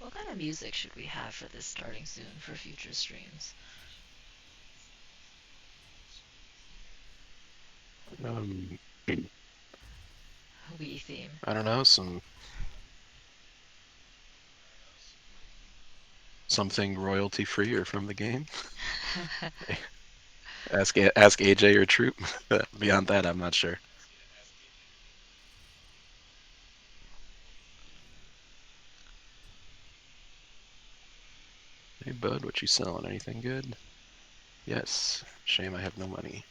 What kind of music should we have for this starting soon for future streams? Um, Wii theme. I don't know, something royalty free or from the game. Ask AJ or Troop. Beyond that, I'm not sure. Hey bud, what you selling? Anything good? Yes. Shame I have no money.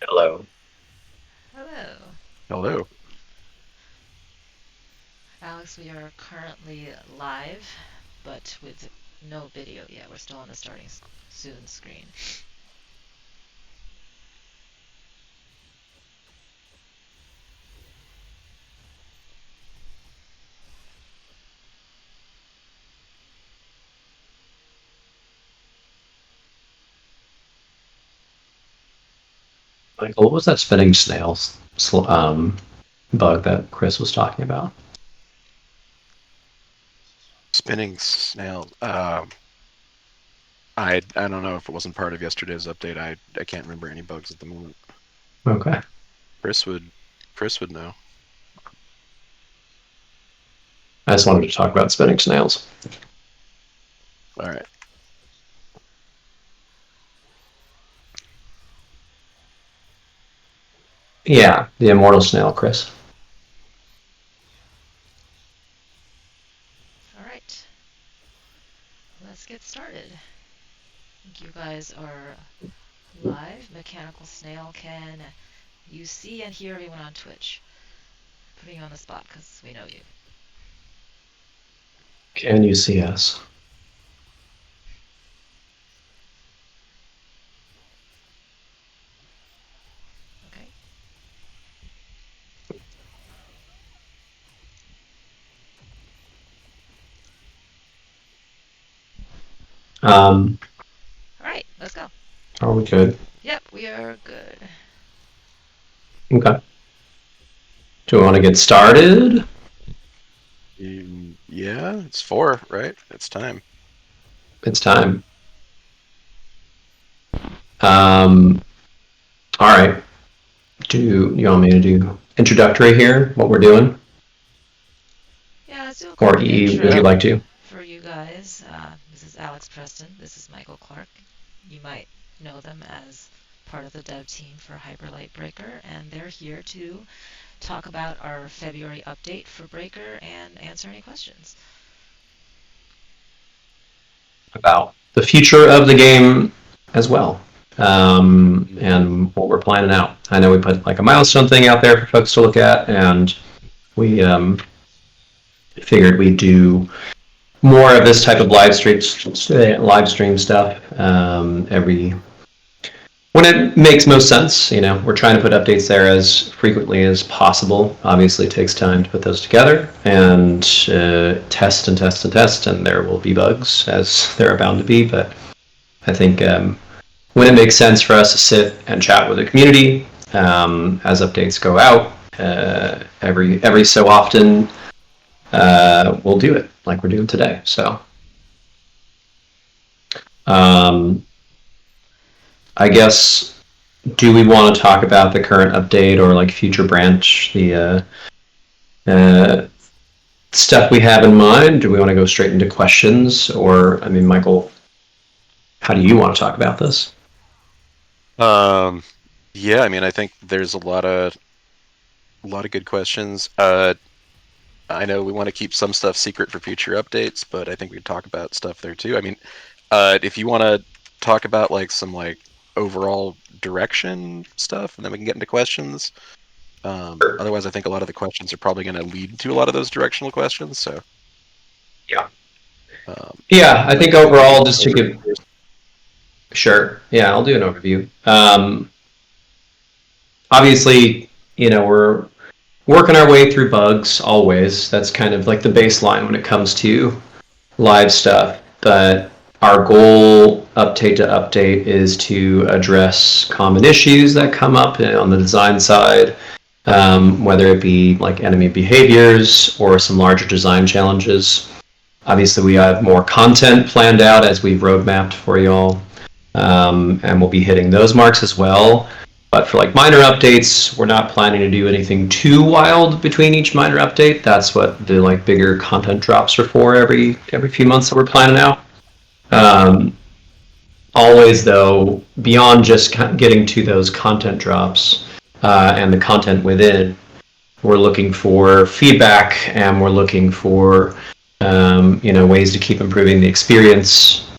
Hello. Hello. Hello. Alex, we are currently live, but with no video yet. We're still on the starting soon screen. Michael, what was that spinning snails bug that Chris was talking about? Spinning snail. I don't know if it wasn't part of yesterday's update. I can't remember any bugs at the moment. Okay. Chris would Chris would know. I just wanted to talk about spinning snails. All right. Yeah, the immortal snail, Chris. Alright, let's get started. I think you guys are live. Mechanical Snail, can you see and hear everyone on Twitch? Putting you on the spot because we know you. Can you see us? Okay. Um, Alright, let's go. are we good? Yep, we are good. Okay. Do we want to get started? Yeah, it's 4, right? It's time. It's time. Um, all right. Do you want me to do introductory here? What we're doing, Yeah, let's do a or quick E? Would you Yeah. intro like to? for you guys. This is Alex Preston. This is Michael Clark. You might know them as part of the dev team for Hyperlight Breaker, and they're here to talk about our February update for Breaker and answer any questions. About the future of the game as well, and what we're planning out. I know we put like a milestone thing out there for folks to look at, and we figured we'd do more of this type of live stream stuff every when it makes most sense. You know, we're trying to put updates there as frequently as possible. Obviously, it takes time to put those together and test and test and test, and there will be bugs as there are bound to be. But I think when it makes sense for us to sit and chat with the community as updates go out every so often, we'll do it like we're doing today. So um, I guess, do we want to talk about the current update or like future branch, the uh, stuff we have in mind? Do we want to go straight into questions, or I mean, Michael, how do you want to talk about this? Um, yeah, I mean, I think there's a lot of good questions. I know we want to keep some stuff secret for future updates, but I think we could talk about stuff there too. I mean, if you want to talk about like some like overall direction stuff, and then we can get into questions. Otherwise, I think a lot of the questions are probably going to lead to a lot of those directional questions. So, Yeah. um, Yeah, I you want think to do the overall, just to give, overview? sure. Yeah, I'll do an overview. Obviously, you know, we're working our way through bugs always. That's kind of like the baseline when it comes to live stuff. But our goal, update to update, is to address common issues that come up on the design side, whether it be like enemy behaviors or some larger design challenges. Obviously, we have more content planned out as we've roadmapped for y'all, and we'll be hitting those marks as well. But for like minor updates, we're not planning to do anything too wild between each minor update. That's what the like bigger content drops are for every few months that we're planning out. Um, Always though, beyond just getting to those content drops and the content within, we're looking for feedback and we're looking for ways to keep improving the experience,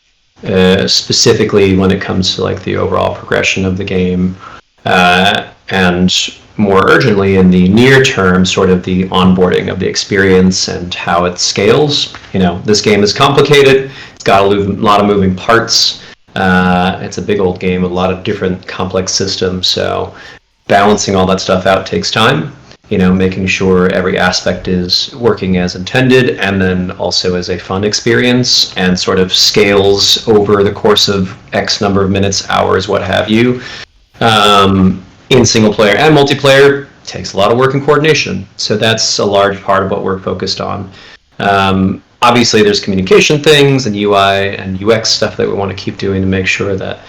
specifically when it comes to like the overall progression of the game, and more urgently in the near term, sort of the onboarding of the experience and how it scales. This game is complicated. It's got a lot of moving parts. It's a big old game with a lot of different complex systems. So balancing all that stuff out takes time. Making sure every aspect is working as intended, and then also as a fun experience and sort of scales over the course of X number of minutes, hours, what have you. In single player and multiplayer, takes a lot of work and coordination. So that's a large part of what we're focused on. Obviously, there's communication things and UI and UX stuff that we want to keep doing to make sure that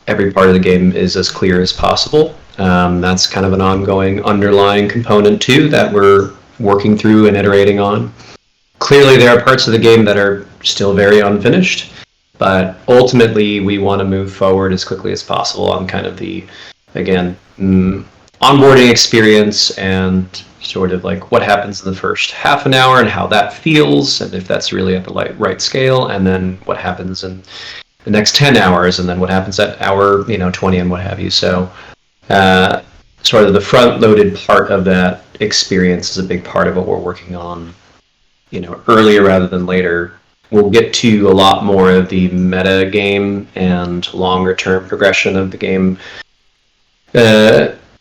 every part of the game is as clear as possible. That's kind of an ongoing underlying component too that we're working through and iterating on. Clearly, there are parts of the game that are still very unfinished, but ultimately we want to move forward as quickly as possible on kind of the, again, onboarding experience and sort of like what happens in the first half an hour and how that feels, and if that's really at the right scale, and then what happens in the next 10 hours, and then what happens at hour 20 and what have you. So sort of the front-loaded part of that experience is a big part of what we're working on earlier rather than later. We'll get to a lot more of the meta game and longer-term progression of the game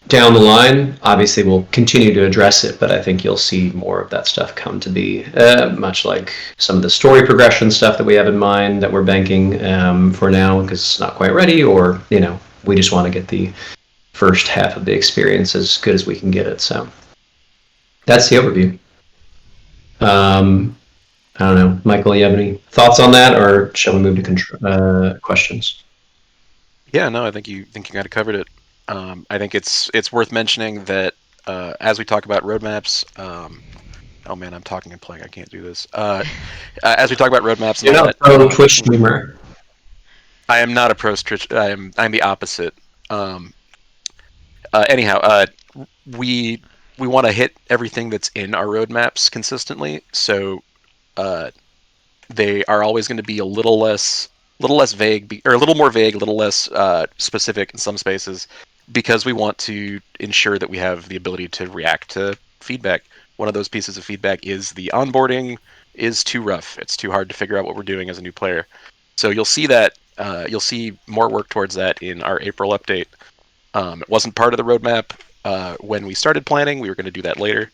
down the line. Obviously, we'll continue to address it, but I think you'll see more of that stuff come to be, much like some of the story progression stuff that we have in mind that we're banking for now because it's not quite ready, or we just want to get the first half of the experience as good as we can get it. So that's the overview. I don't know, Michael, you have any thoughts on that, or shall we move to questions? Yeah, no, I think you kind of covered it. I think it's worth mentioning that as we talk about roadmaps, oh man, I'm talking and playing. I can't do this. As we talk about roadmaps, You're not a pro Twitch streamer. I am not a pro Twitch. I'm the opposite. Anyhow, we want to hit everything that's in our roadmaps consistently. So they are always going to be a little less vague, or a little more vague, a little less specific in some spaces, because we want to ensure that we have the ability to react to feedback. One of those pieces of feedback is the onboarding is too rough. It's too hard to figure out what we're doing as a new player. So you'll see that you'll see more work towards that in our April update. It wasn't part of the roadmap when we started planning. We were going to do that later,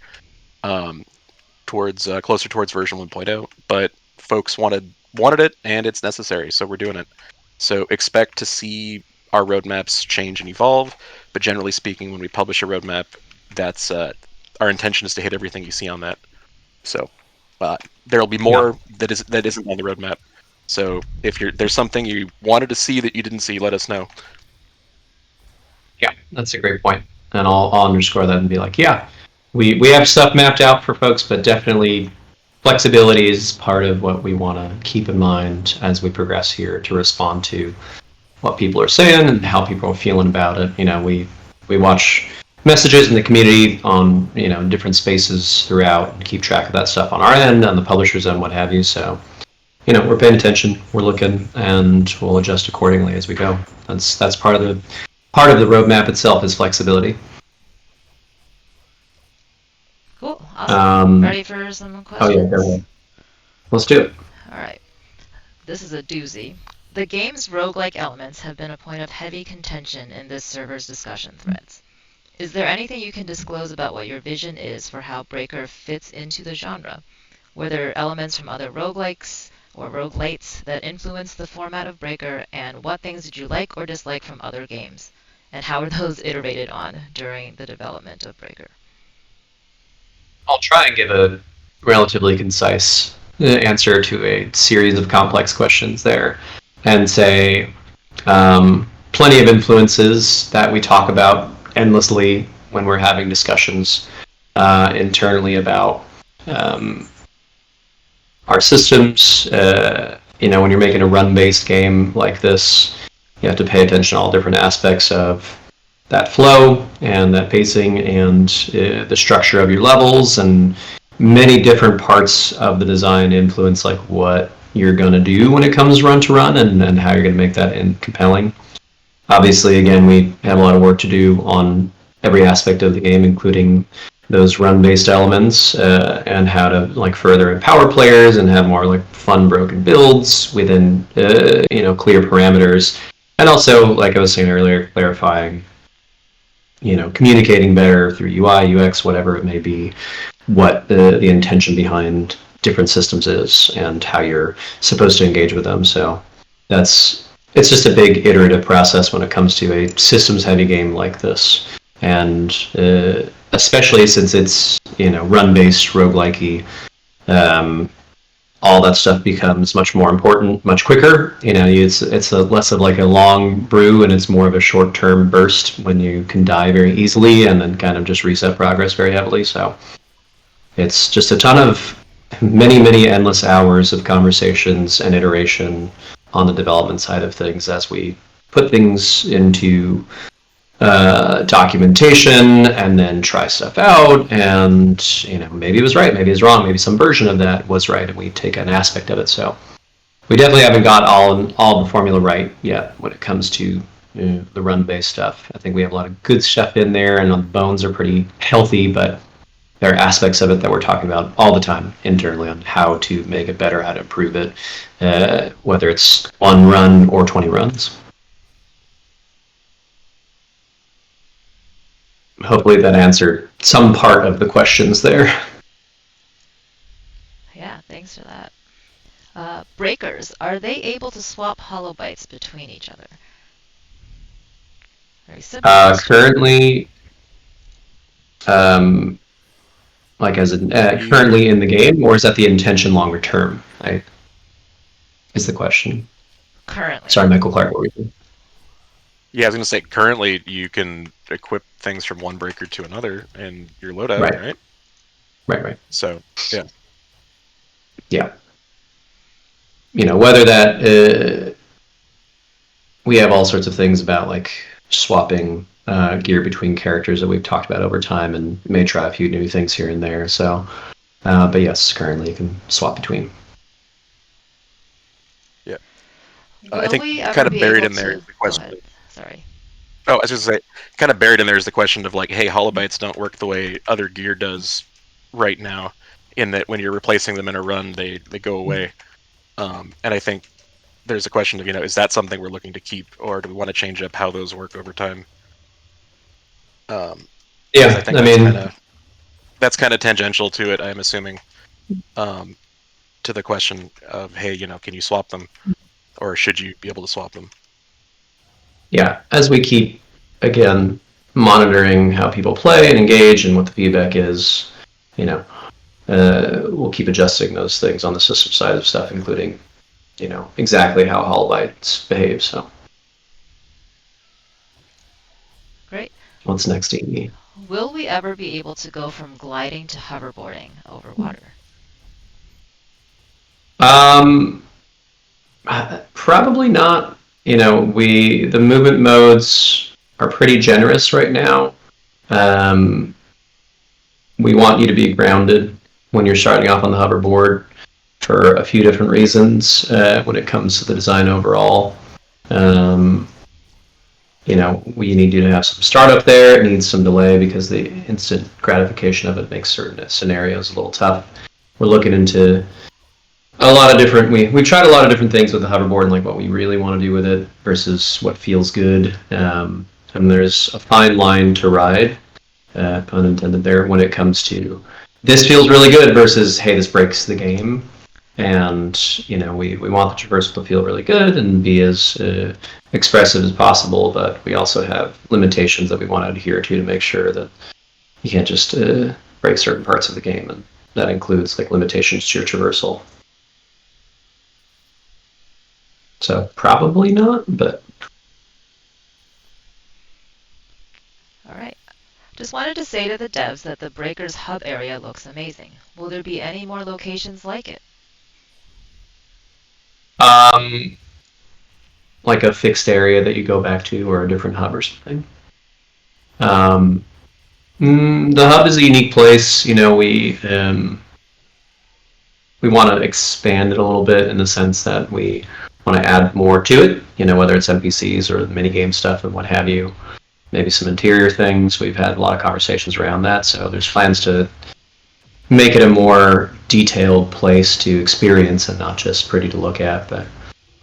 closer towards version 1.0. But folks wanted it, and it's necessary, so we're doing it. So expect to see our roadmaps change and evolve. But generally speaking, when we publish a roadmap, that's our intention is to hit everything you see on that. So there will be more that isn't on the roadmap. So if there's something you wanted to see that you didn't see, let us know. Yeah, that's a great point. And I'll underscore that and be like, yeah, we have stuff mapped out for folks, but definitely flexibility is part of what we want to keep in mind as we progress here to respond to what people are saying and how people are feeling about it. We watch messages in the community on different spaces throughout and keep track of that stuff on our end, on the publisher's end, what have you. So we're paying attention, we're looking, and we'll adjust accordingly as we go. That's part of the roadmap itself is flexibility. Cool. Awesome. Ready for some questions? Oh yeah, go ahead. Let's do it. All right. This is a doozy. The game's roguelike elements have been a point of heavy contention in this server's discussion threads. Is there anything you can disclose about what your vision is for how Breaker fits into the genre? Were there elements from other roguelikes or roguelites that influenced the format of Breaker, and what things did you like or dislike from other games? And how were those iterated on during the development of Breaker? I'll try and give a relatively concise answer to a series of complex questions there, and say plenty of influences that we talk about endlessly when we're having discussions internally about our systems. When you're making a run-based game like this, you have to pay attention to all different aspects of that flow and that pacing and the structure of your levels, and many different parts of the design influence like what you're going to do when it comes run to run, and how you're going to make that compelling. Obviously, again, we have a lot of work to do on every aspect of the game, including those run-based elements, and how to further empower players and have more fun broken builds within clear parameters, and also, like I was saying earlier, clarifying, communicating better through UI, UX, whatever it may be, what the intention behind different systems is and how you're supposed to engage with them. So it's just a big iterative process when it comes to a systems-heavy game like this, and especially since it's run-based, roguelike-y, all that stuff becomes much more important, much quicker. It's less of a long brew, and it's more of a short-term burst when you can die very easily and then kind of just reset progress very heavily. So it's just a ton of many endless hours of conversations and iteration on the development side of things as we put things into documentation and then try stuff out, and maybe it was right, maybe it was wrong, maybe some version of that was right, and we take an aspect of it. So we definitely haven't got all the formula right yet when it comes to the run-based stuff. I think we have a lot of good stuff in there, and the bones are pretty healthy, but there are aspects of it that we're talking about all the time internally on how to make it better, how to improve it, whether it's 1 run or 20 runs. Hopefully that answered some part of the questions there. Yeah, thanks for that. Breakers, are they able to swap holobytes between each other? Very simple. Currently, currently in the game, or is that the intention longer term? Is the question. Currently. Sorry, Michael Clark, what were you saying? Yeah, I was going to say, currently you can equip things from one breaker to another in your loadout, right? Right. So, yeah. Yeah. Whether that... we have all sorts of things about, swapping gear between characters that we've talked about over time, and may try a few new things here and there. So, but yes, currently you can swap between. Yeah. Will I think we kind ever of be buried able in there to... is the question. Go ahead. Sorry. Oh, I was just going to say, kind of buried in there is the question of hey, holobytes don't work the way other gear does right now, in that when you're replacing them in a run, they go away. And I think there's a question of, is that something we're looking to keep, or do we want to change up how those work over time? Yeah, I think that's kind of tangential to it, I'm assuming, to the question of, hey, can you swap them, or should you be able to swap them? Yeah, as we keep, again, monitoring how people play and engage and what the feedback is, we'll keep adjusting those things on the system side of stuff, including, exactly how holobytes behave. So, Great. What's next, Amy? Will we ever be able to go from gliding to hoverboarding over water? Probably not. The movement modes are pretty generous right now. We want you to be grounded when you're starting off on the hoverboard for a few different reasons when it comes to the design overall. We need you to have some startup there. It needs some delay because the instant gratification of it makes certain scenarios a little tough. We're looking into a lot of different... We tried a lot of different things with the hoverboard and what we really want to do with it versus what feels good. And there's a fine line to ride pun intended there, when it comes to this feels really good versus, hey, this breaks the game. And, we want the traversal to feel really good and be as expressive as possible, but we also have limitations that we want to adhere to make sure that you can't just break certain parts of the game, and that includes like limitations to your traversal. So probably not, but All right. Just wanted to say to the devs that the Breakers hub area looks amazing. Will there be any more locations like it? Like a fixed area that you go back to, or a different hub or something. The hub is a unique place. We want to expand it a little bit in the sense that we want to add more to it. Whether it's NPCs or minigame stuff and what have you. Maybe some interior things. We've had a lot of conversations around that, so there's plans to make it a more detailed place to experience and not just pretty to look at. But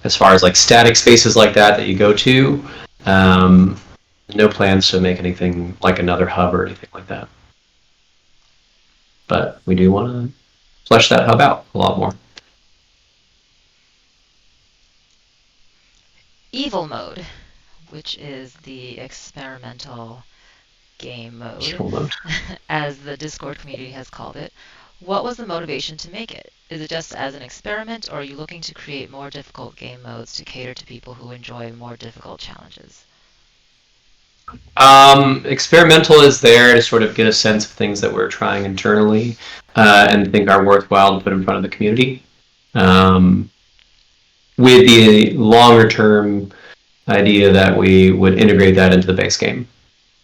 as far as like static spaces like that you go to, no plans to make anything like another hub or anything like that. But we do want to flesh that hub out a lot more. Evil mode, which is the experimental game mode, as the Discord community has called it. What was the motivation to make it? Is it just as an experiment, or are you looking to create more difficult game modes to cater to people who enjoy more difficult challenges? Experimental is there to sort of get a sense of things that we're trying internally and think are worthwhile to put in front of the community. With the longer term idea that we would integrate that into the base game.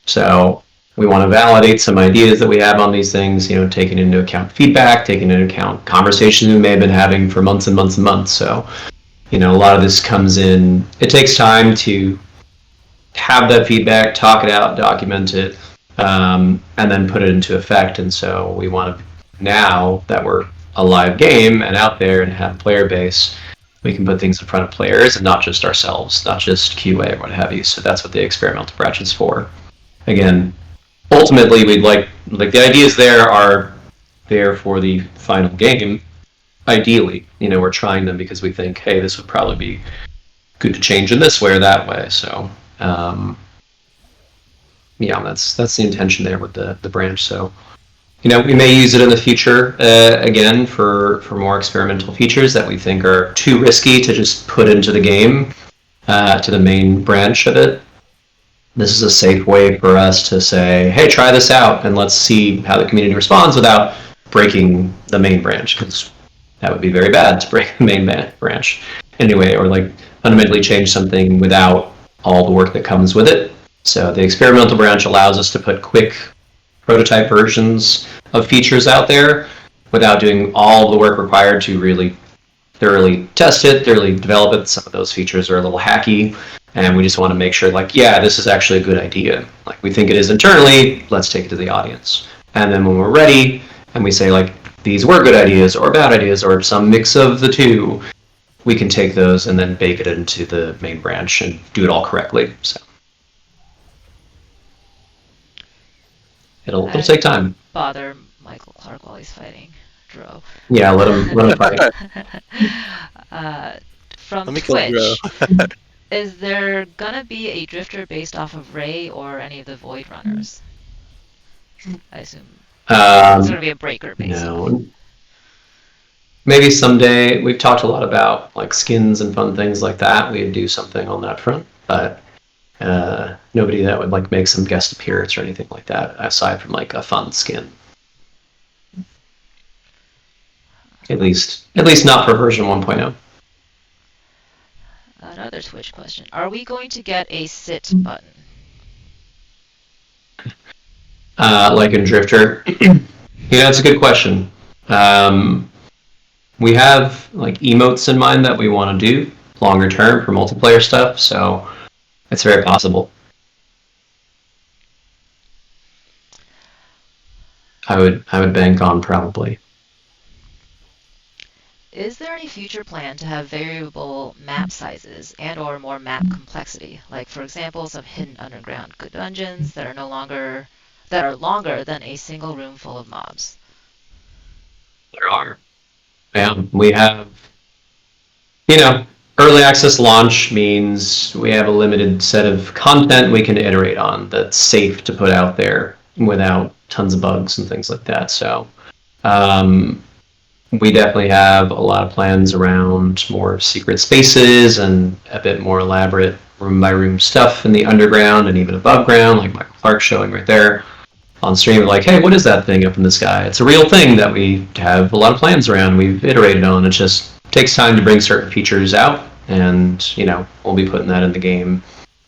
So we want to validate some ideas that we have on these things, taking into account feedback, taking into account conversations we may have been having for months and months and months. So, a lot of this comes in. It takes time to have that feedback, talk it out, document it, and then put it into effect. And so we want to, now that we're a live game and out there and have player base, we can put things in front of players and not just ourselves, not just QA or what have you. So that's what the experimental branch is for. Again, ultimately, we'd like the ideas there are there for the final game. Ideally, we're trying them because we think, hey, this would probably be good to change in this way or that way. So, that's the intention there with the branch. So, we may use it in the future again for more experimental features that we think are too risky to just put into the game to the main branch of it. This is a safe way for us to say, hey, try this out and let's see how the community responds without breaking the main branch, because that would be very bad to break the main branch anyway, or like fundamentally change something without all the work that comes with it. So the experimental branch allows us to put quick prototype versions of features out there without doing all the work required to really thoroughly test it, thoroughly develop it. Some of those features are a little hacky, and we just want to make sure, this is actually a good idea. We think it is internally, let's take it to the audience. And then when we're ready, and we say, these were good ideas, or bad ideas, or some mix of the two, we can take those and then bake it into the main branch and do it all correctly. So it'll take time. Bother Michael Clark while he's fighting Dro. Yeah, let him fight. From Twitch, is there gonna be a drifter based off of Ray or any of the Void Runners? I assume it's gonna be a breaker based. No. Maybe someday. We've talked a lot about skins and fun things like that. We'd do something on that front, but nobody that would make some guest appearance or anything like that, aside from a fun skin. At least not for version 1.0. Another Twitch question: are we going to get a sit button? Like in Drifter? Yeah, that's a good question. We have emotes in mind that we want to do longer term for multiplayer stuff, so it's very possible. I would bank on probably. Is there any future plan to have variable map sizes and or more map complexity? For example, some hidden underground dungeons that are no longer that are longer than a single room full of mobs. There are. Yeah, we have, early access launch means we have a limited set of content we can iterate on that's safe to put out there without tons of bugs and things like that. So we definitely have a lot of plans around more secret spaces and a bit more elaborate room by room stuff in the underground and even above ground, like Michael Clark showing right there on stream. Like, hey, what is that thing up in the sky? It's a real thing that we have a lot of plans around. We've iterated on. It just takes time to bring certain features out, and we'll be putting that in the game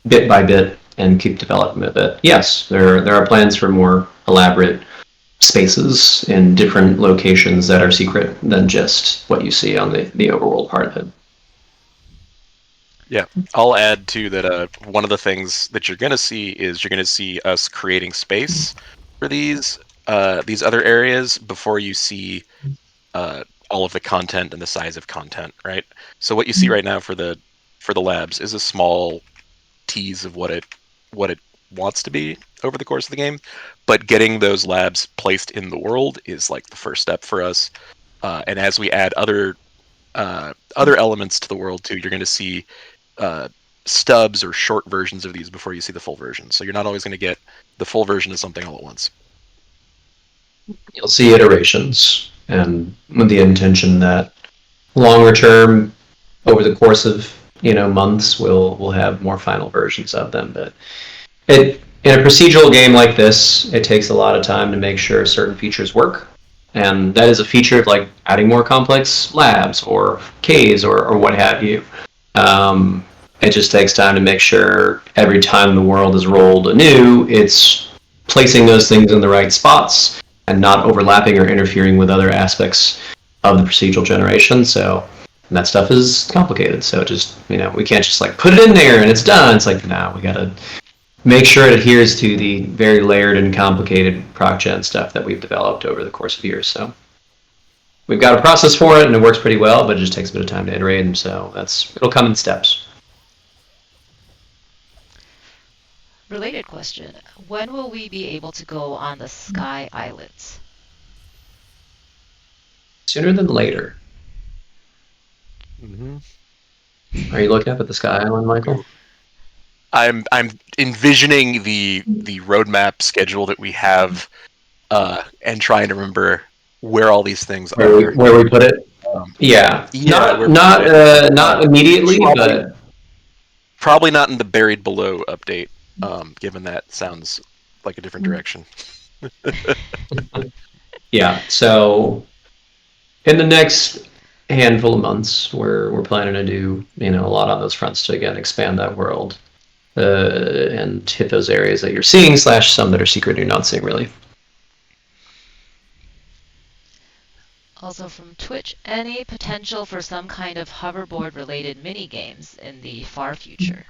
bit by bit and keep developing it. But yes, there are plans for more elaborate spaces in different locations that are secret than just what you see on the overworld part of it. Yeah, I'll add too that one of the things that you're going to see is you're going to see us creating space for these other areas before you see all of the content and the size of content, right? So what you see right now for the labs is a small tease of what it wants to be over the course of the game, but getting those labs placed in the world is like the first step for us. And as we add other elements to the world too, you're going to see stubs or short versions of these before you see the full version. So you're not always going to get the full version of something all at once. You'll see iterations, and with the intention that longer term, over the course of months, we'll have more final versions of them. But in a procedural game like this, it takes a lot of time to make sure certain features work, and that is a feature of like adding more complex labs or caves or what have you. It just takes time to make sure every time the world is rolled anew, it's placing those things in the right spots and not overlapping or interfering with other aspects of the procedural generation. So that stuff is complicated. So just, we can't just like put it in there and it's done. It's like, no, we got to make sure it adheres to the very layered and complicated proc gen stuff that we've developed over the course of years. So we've got a process for it and it works pretty well, but it just takes a bit of time to iterate. And so it'll come in steps. Related question, when will we be able to go on the Sky Islets? Sooner than later. Mm-hmm. Are you looking up at the Sky Island, Michael? I'm envisioning the roadmap schedule that we have, and trying to remember where all these things are. Where we put it? Yeah. Not immediately, but probably not in the buried below update. Given that sounds like a different direction. Yeah. So in the next handful of months, we're planning to do a lot on those fronts to again expand that world and hit those areas that you're seeing / some that are secret you're not seeing really. Also from Twitch, any potential for some kind of hoverboard related mini games in the far future?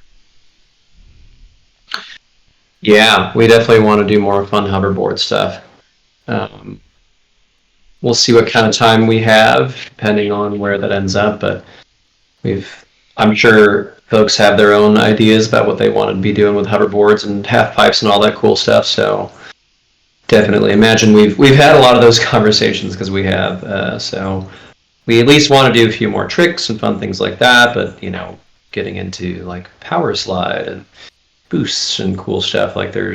Yeah, we definitely want to do more fun hoverboard stuff. We'll see what kind of time we have, depending on where that ends up. But I'm sure folks have their own ideas about what they want to be doing with hoverboards and half pipes and all that cool stuff. So definitely imagine we've had a lot of those conversations because we have. So we at least want to do a few more tricks and fun things like that. But getting into like power slide and boosts and cool stuff, like there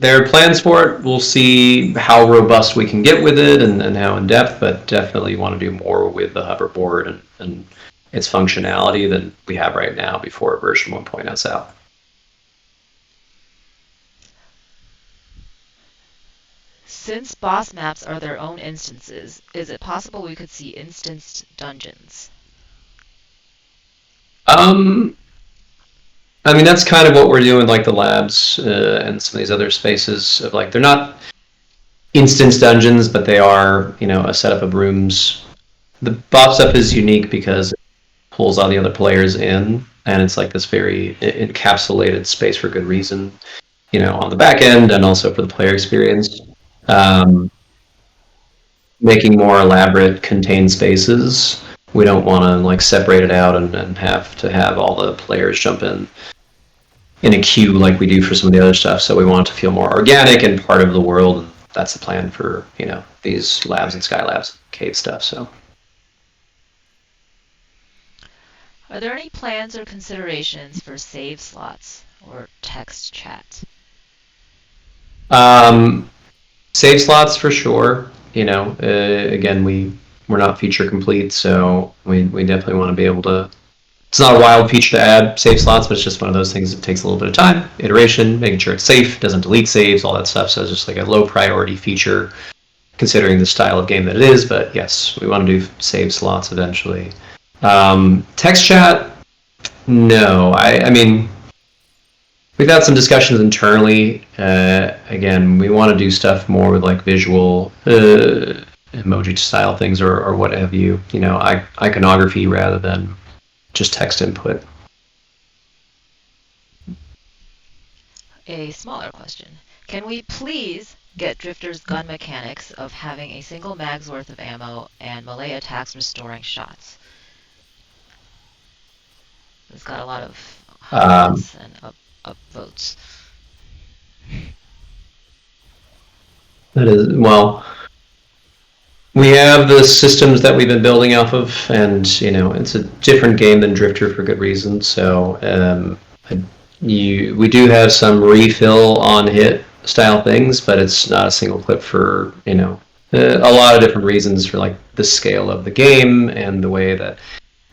are plans for it. We'll see how robust we can get with it and how in depth, but definitely want to do more with the hoverboard and its functionality than we have right now before version 1.0 is out. Since boss maps are their own instances, is it possible we could see instanced dungeons? I mean, that's kind of what we're doing, like the labs and some of these other spaces. Of like, they're not instance dungeons, but they are, a setup of rooms. The boss stuff is unique because it pulls all the other players in, and it's like this very encapsulated space for good reason, on the back end and also for the player experience. Making more elaborate contained spaces. We don't want to like separate it out and have to have all the players jump in in a queue like we do for some of the other stuff. So we want it to feel more organic and part of the world. And that's the plan for these labs and Skylabs cave stuff. So. Are there any plans or considerations for save slots or text chat? Save slots for sure. Again, we're not feature complete, so we definitely want to be able to. It's not a wild feature to add save slots, but it's just one of those things that takes a little bit of time, iteration, making sure it's safe, doesn't delete saves, all that stuff. So it's just like a low priority feature, considering the style of game that it is. But yes, we want to do save slots eventually. Text chat, no. I mean, we've had some discussions internally. Again, we want to do stuff more with like visual emoji style things or what have you. Iconography rather than just text input. A smaller question. Can we please get Drifter's gun mechanics of having a single mag's worth of ammo and melee attacks restoring shots? It's got a lot of highlights and upvotes. That is, well, we have the systems that we've been building off of, and it's a different game than Drifter for good reason. So we do have some refill on hit style things, but it's not a single clip for a lot of different reasons for like the scale of the game and the way that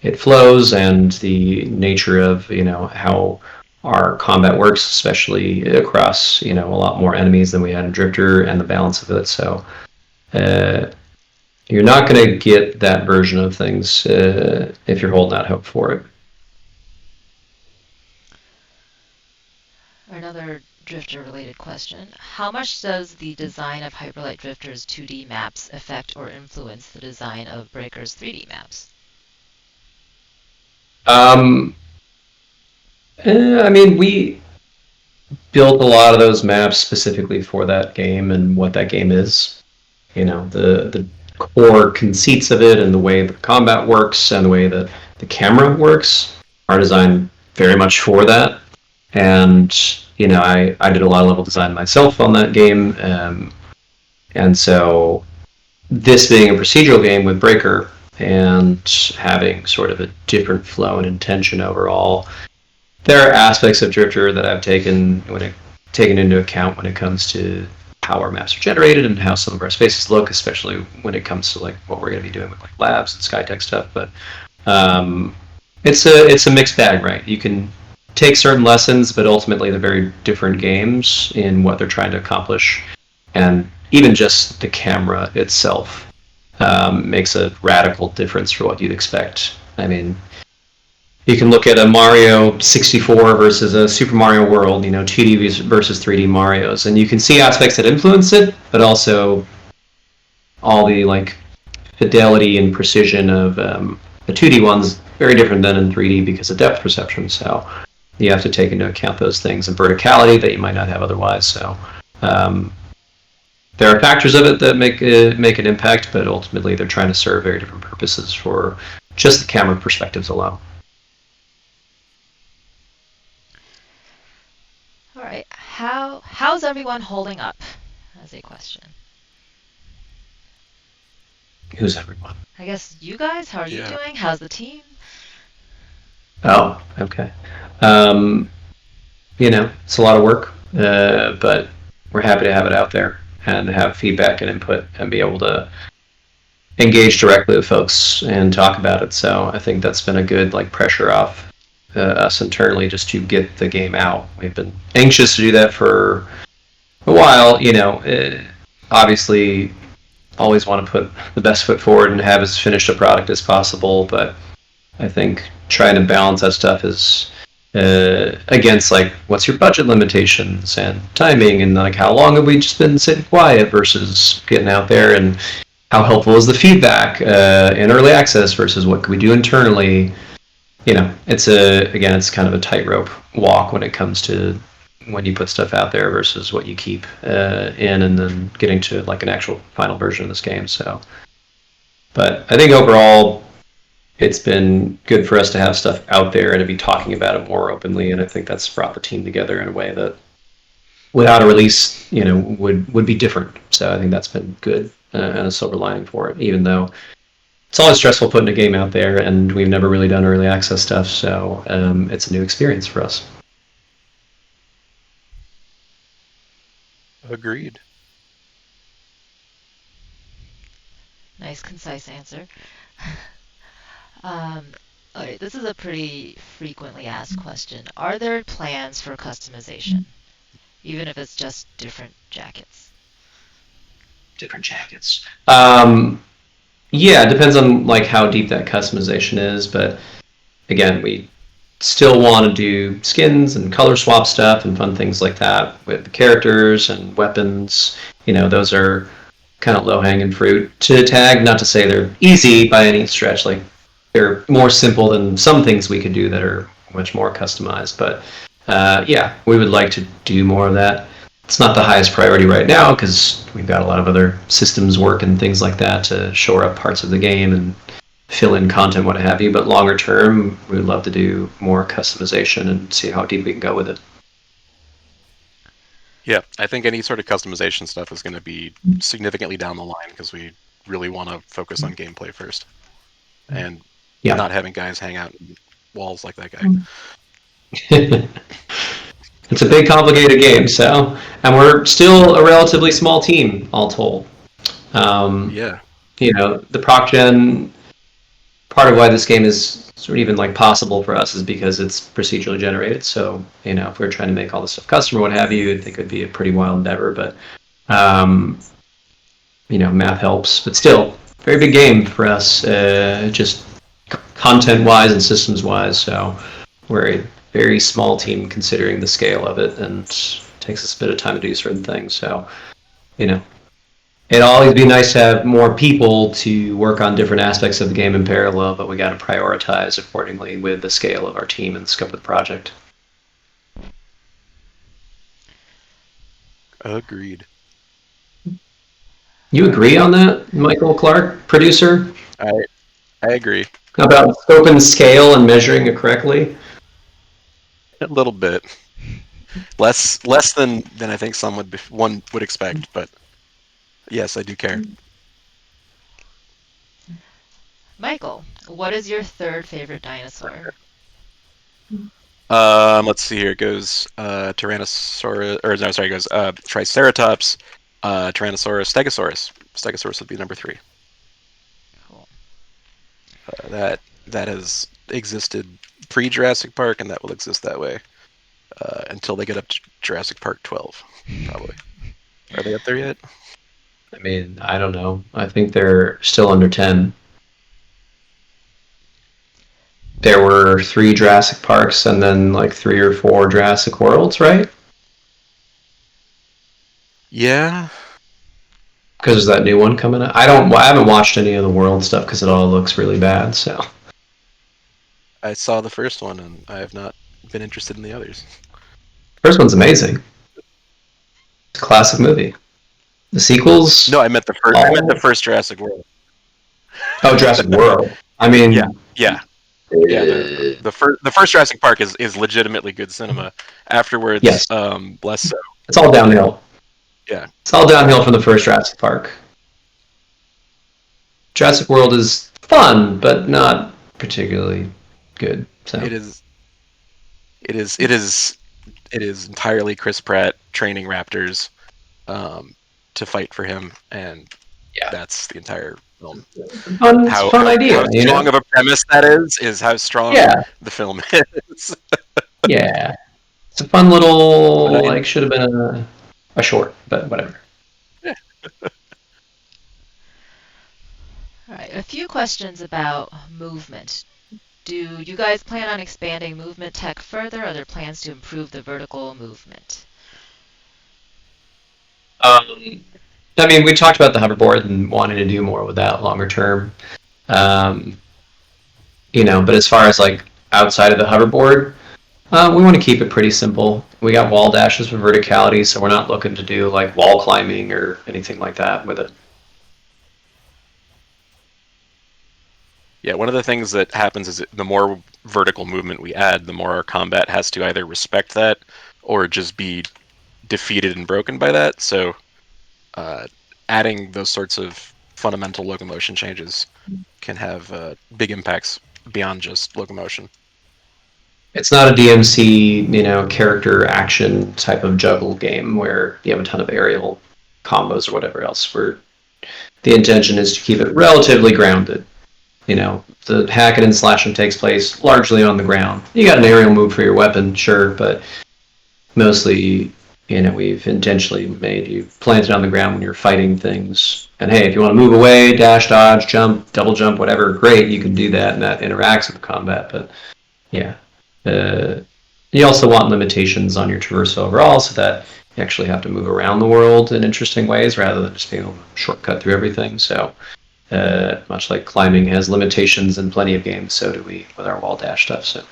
it flows and the nature of how our combat works, especially across a lot more enemies than we had in Drifter and the balance of it. So you're not going to get that version of things if you're holding out hope for it. Another Drifter-related question. How much does the design of Hyperlight Drifter's 2D maps affect or influence the design of Breaker's 3D maps? I mean, we built a lot of those maps specifically for that game and what that game is. The core conceits of it and the way the combat works and the way that the camera works are designed very much for that. And I did a lot of level design myself on that game, and so this being a procedural game with Breaker and having sort of a different flow and intention overall, there are aspects of Drifter that I've taken into account when it comes to how our maps are generated and how some of our spaces look, especially when it comes to like what we're going to be doing with like labs and Skytech stuff. But it's a mixed bag, right? You can take certain lessons, but ultimately they're very different games in what they're trying to accomplish, and even just the camera itself makes a radical difference for what you'd expect. I mean, you can look at a Mario 64 versus a Super Mario World, 2D versus 3D Marios, and you can see aspects that influence it, but also all the like fidelity and precision of the 2D ones very different than in 3D because of depth perception. So you have to take into account those things and verticality that you might not have otherwise. So there are factors of it that make an impact, but ultimately they're trying to serve very different purposes for just the camera perspectives alone. All right. How's everyone holding up? As a question. Who's everyone? I guess you guys. How are you doing? How's the team? Oh, okay. It's a lot of work, but we're happy to have it out there and have feedback and input and be able to engage directly with folks and talk about it. So I think that's been a good pressure off us internally just to get the game out. We've been anxious to do that for a while. Obviously always want to put the best foot forward and have as finished a product as possible, but I think trying to balance that stuff is against what's your budget limitations and timing and how long have we just been sitting quiet versus getting out there, and how helpful is the feedback in early access versus what can we do internally. It's kind of a tightrope walk when it comes to when you put stuff out there versus what you keep in and then getting to an actual final version of this game. So, but I think overall it's been good for us to have stuff out there and to be talking about it more openly. And I think that's brought the team together in a way that, without a release, would be different. So I think that's been good and a silver lining for it. Even though it's always stressful putting a game out there, and we've never really done early access stuff, so it's a new experience for us. Agreed. Nice, concise answer. All right, this is a pretty frequently asked question. Are there plans for customization, even if it's just different jackets? Different jackets. Yeah, it depends on like how deep that customization is, but again, we still want to do skins and color swap stuff and fun things like that with the characters and weapons. Those are kind of low hanging fruit to tag. Not to say they're easy by any stretch. Like they're more simple than some things we could do that are much more customized. But yeah, we would like to do more of that. It's not the highest priority right now because we've got a lot of other systems work and things like that to shore up parts of the game and fill in content, what have you. But longer term, we would love to do more customization and see how deep we can go with it. Yeah, I think any sort of customization stuff is going to be significantly down the line because we really want to focus on gameplay first, and not having guys hang out in walls like that guy. It's a big, complicated game, and we're still a relatively small team, all told. Yeah. The proc gen, part of why this game is sort of even like possible for us is because it's procedurally generated. So, if we were trying to make all this stuff custom or what have you, I think it would be a pretty wild endeavor. But, math helps. But still, very big game for us, just content-wise and systems-wise. So we're a very small team considering the scale of it, and it takes us a bit of time to do certain things. So, it'd always be nice to have more people to work on different aspects of the game in parallel, but we got to prioritize accordingly with the scale of our team and the scope of the project. Agreed. You agree on that, Michael Clark, producer? I agree. About scope and scale and measuring it correctly? A little bit. Less than I think one would expect, but yes, I do care. Michael, what is your third favorite dinosaur? Let's see here. It goes Tyrannosaurus, or no, sorry, it goes Triceratops, Tyrannosaurus, Stegosaurus. Stegosaurus would be number 3. Cool. That has existed pre-Jurassic Park, and that will exist that way until they get up to Jurassic Park 12, probably. Are they up there yet? I mean, I don't know. I think they're still under 10. There were 3 Jurassic Parks and then like 3 or 4 Jurassic Worlds, right? Yeah. Because there's that new one coming out. I haven't watched any of the World stuff because it all looks really bad. So I saw the first one, and I have not been interested in the others. First one's amazing. It's a classic movie. The sequels? No, I meant the first. I meant the first Jurassic World. Oh, Jurassic World. I mean, yeah. The first Jurassic Park is legitimately good cinema. Afterwards, yes. Less so. It's all downhill. Yeah. It's all downhill from the first Jurassic Park. Jurassic World is fun, but not particularly good. So. It is entirely Chris Pratt training raptors to fight for him, and that's the entire film. Fun idea. How strong of a premise that is how strong the film is. Yeah. It's a fun little, should have been a short, but whatever. Yeah. All right, a few questions about movement. Do you guys plan on expanding movement tech further? Are there plans to improve the vertical movement? I mean, we talked about the hoverboard and wanting to do more with that longer term. But as far as like outside of the hoverboard, we want to keep it pretty simple. We got wall dashes for verticality, so we're not looking to do like wall climbing or anything like that with it. Yeah, one of the things that happens is the more vertical movement we add, the more our combat has to either respect that or just be defeated and broken by that. So adding those sorts of fundamental locomotion changes can have big impacts beyond just locomotion. It's not a DMC, character action type of juggle game where you have a ton of aerial combos or whatever else. Where the intention is to keep it relatively grounded. The hacking and slashing takes place largely on the ground. You got an aerial move for your weapon, sure, but mostly, we've intentionally made you plant it on the ground when you're fighting things. And hey, if you want to move away, dash, dodge, jump, double jump, whatever, great, you can do that, and that interacts with combat. But yeah, you also want limitations on your traversal overall, so that you actually have to move around the world in interesting ways rather than just being able to shortcut through everything. So much like climbing has limitations in plenty of games, so do we with our wall dash stuff. So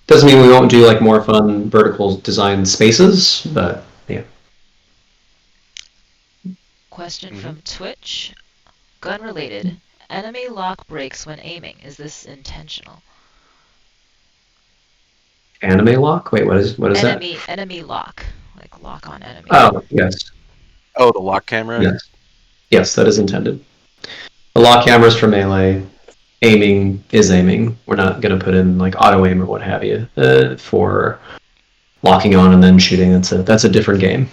doesn't mean we won't do like more fun vertical design spaces, but yeah. Question from Twitch. Gun related. Enemy lock breaks when aiming. Is this intentional? Anime lock? Wait, what is that? Enemy lock. Like lock on enemy. Oh, yes. Oh, the lock camera? Yes, that is intended. The lock cameras for melee. Aiming is aiming. We're not going to put in like auto aim or what have you for locking on and then shooting. That's a different game.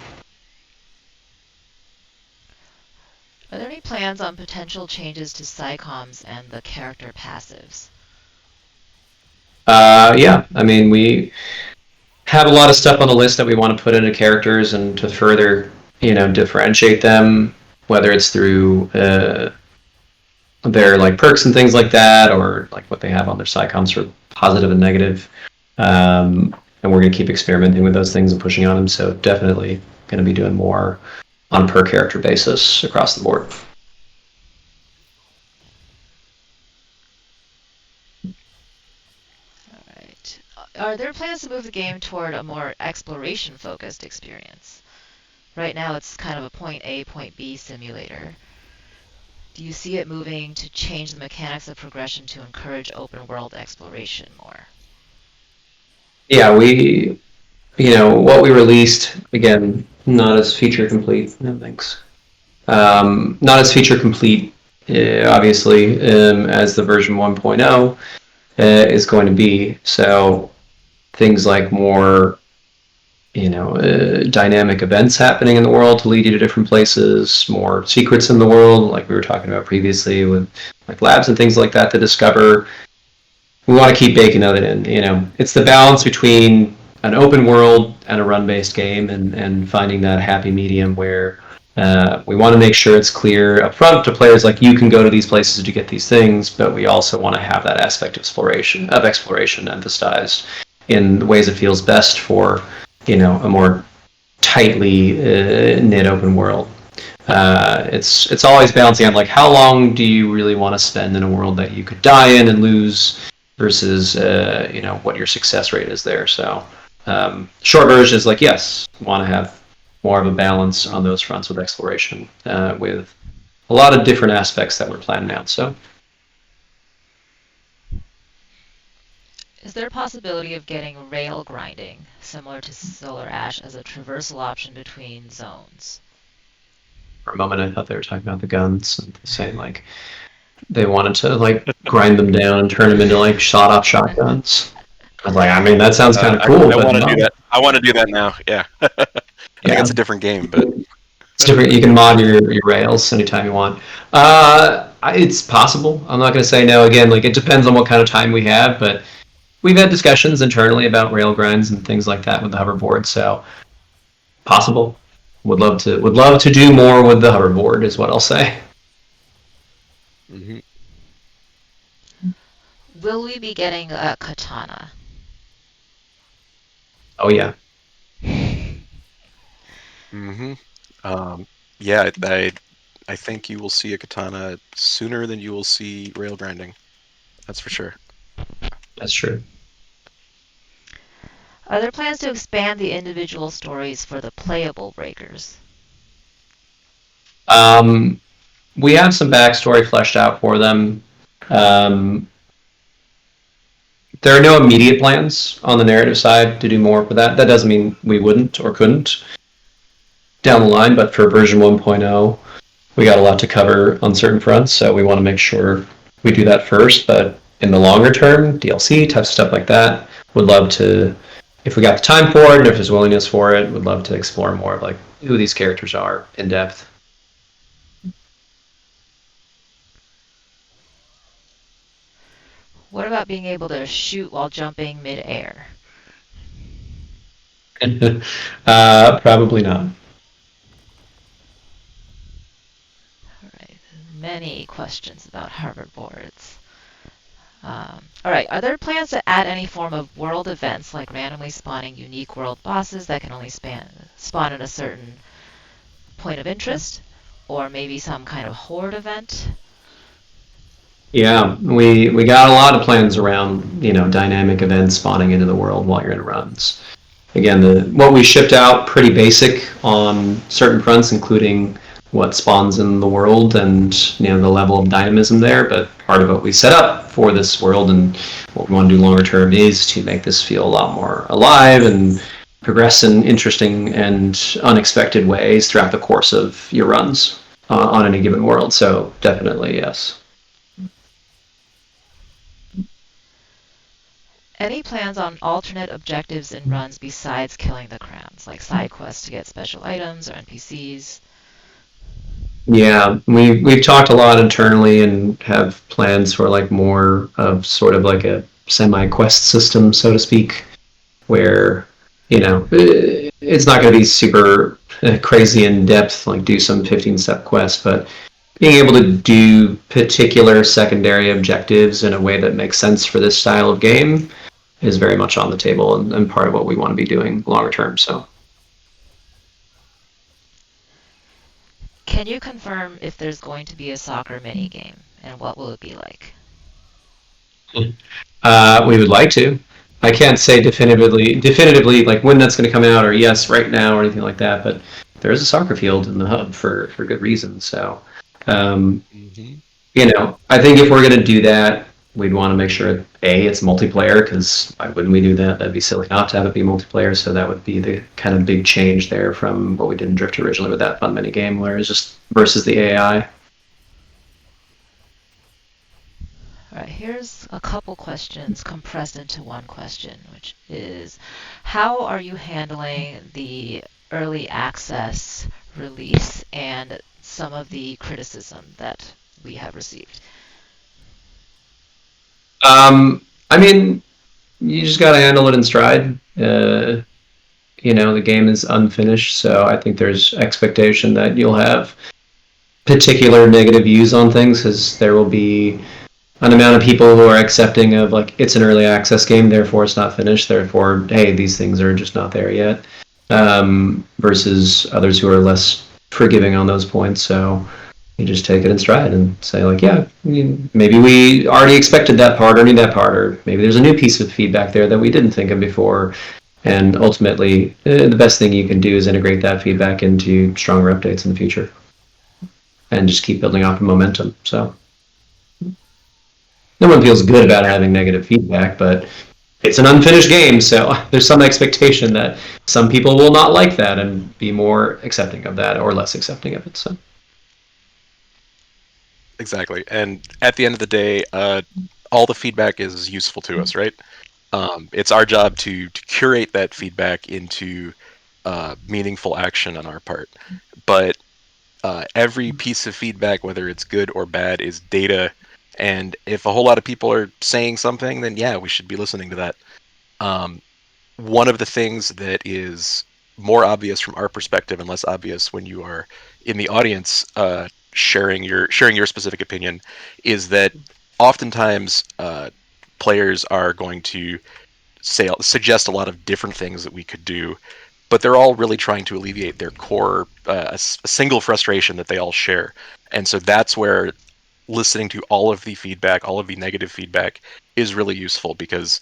Are there any plans on potential changes to psychoms and the character passives? Yeah, I mean, we have a lot of stuff on the list that we want to put into characters and to further, differentiate them, whether it's through their like perks and things like that, or like what they have on their psychoms for positive and negative. And we're going to keep experimenting with those things and pushing on them. So definitely going to be doing more on a per character basis across the board. All right. Are there plans to move the game toward a more exploration-focused experience? Right now, it's kind of a point A, point B simulator. Do you see it moving to change the mechanics of progression to encourage open world exploration more? Yeah, what we released, again, not as feature complete. No, thanks. Not as feature complete, obviously, as the version 1.0 is going to be. So things like more dynamic events happening in the world to lead you to different places, more secrets in the world, like we were talking about previously with like labs and things like that to discover. We want to keep baking that in. It's the balance between an open world and a run-based game, and finding that happy medium where we want to make sure it's clear up front to players, like you can go to these places to get these things, but we also want to have that aspect of exploration emphasized in the ways it feels best for a more tightly knit open world. It's always balancing on like how long do you really want to spend in a world that you could die in and lose versus what your success rate is there. So short version is like, yes, want to have more of a balance on those fronts with exploration, with a lot of different aspects that we're planning out. So is there a possibility of getting rail grinding, similar to Solar Ash, as a traversal option between zones? For a moment, I thought they were talking about the guns and saying like they wanted to like grind them down and turn them into like shot-off shotguns. I was like, I mean, that sounds kind of cool. I want to do that. I want to do that now. Yeah. I think it's a different game, but it's different. You can mod your rails anytime you want. It's possible. I'm not going to say no. Again, like it depends on what kind of time we have, but we've had discussions internally about rail grinds and things like that with the hoverboard. So possible. Would love to do more with the hoverboard is what I'll say. Mm-hmm. Will we be getting a katana? Oh yeah. Mm-hmm. Yeah, I think you will see a katana sooner than you will see rail grinding. That's for sure. That's true. Are there plans to expand the individual stories for the playable breakers? we have some backstory fleshed out for them. Um, there are no immediate plans on the narrative side to do more for that. That doesn't mean we wouldn't or couldn't down the line, but for version 1.0, we got a lot to cover on certain fronts, so we want to make sure we do that first. But in the longer term, DLC type stuff like that, would love to, if we got the time for it and if there's willingness for it, would love to explore more of like who these characters are in depth. What about being able to shoot while jumping mid-air? Probably not. All right, many questions about Harvard boards. All right, are there plans to add any form of world events, like randomly spawning unique world bosses that can only spawn at a certain point of interest? Or maybe some kind of horde event? Yeah, we got a lot of plans around dynamic events spawning into the world while you're in runs. Again, what we shipped out pretty basic on certain fronts, including what spawns in the world and the level of dynamism there. But part of what we set up for this world and what we want to do longer term is to make this feel a lot more alive and progress in interesting and unexpected ways throughout the course of your runs on any given world. So definitely yes. Any plans on alternate objectives in runs besides killing the crowns, like side quests to get special items or NPCs? Yeah, we've talked a lot internally and have plans for like more of sort of like a semi quest system, so to speak, where it's not going to be super crazy in depth, like do some 15-step quests, but being able to do particular secondary objectives in a way that makes sense for this style of game is very much on the table and part of what we want to be doing longer term. So Can you confirm if there's going to be a soccer minigame, and what will it be like? we would like to. I can't say definitively like when that's going to come out or yes right now or anything like that. But there is a soccer field in the hub for good reason. So, um, Mm-hmm. I think if we're going to do that, we'd want to make sure it's multiplayer because why wouldn't we do that? That'd be silly not to have it be multiplayer. So that would be the kind of big change there from what we did in Drift originally with that fun mini game, where it's just versus the AI. All right, here's a couple questions compressed into one question, which is, how are you handling the early access release and some of the criticism that we have received? I mean, you just got to handle it in stride. The game is unfinished, so I think there's expectation that you'll have particular negative views on things because there will be an amount of people who are accepting of like it's an early access game, therefore it's not finished, therefore hey these things are just not there yet, versus others who are less forgiving on those points. So you just take it in stride and say like yeah maybe we already expected that part or knew that part or maybe there's a new piece of feedback there that we didn't think of before, and ultimately the best thing you can do is integrate that feedback into stronger updates in the future and just keep building off of momentum. So no one feels good about having negative feedback, but it's an unfinished game, so there's some expectation that some people will not like that and be more accepting of that or less accepting of it. So Exactly. And at the end of the day, all the feedback is useful to us, right? It's our job to curate that feedback into meaningful action on our part. But every piece of feedback, whether it's good or bad, is data. And if a whole lot of people are saying something, then yeah, we should be listening to that. Um, One of the things that is more obvious from our perspective and less obvious when you are in the audience sharing your specific opinion is that oftentimes players are going to suggest a lot of different things that we could do, but they're all really trying to alleviate their core a single frustration that they all share. And so that's where listening to all of the feedback, all of the negative feedback, is really useful because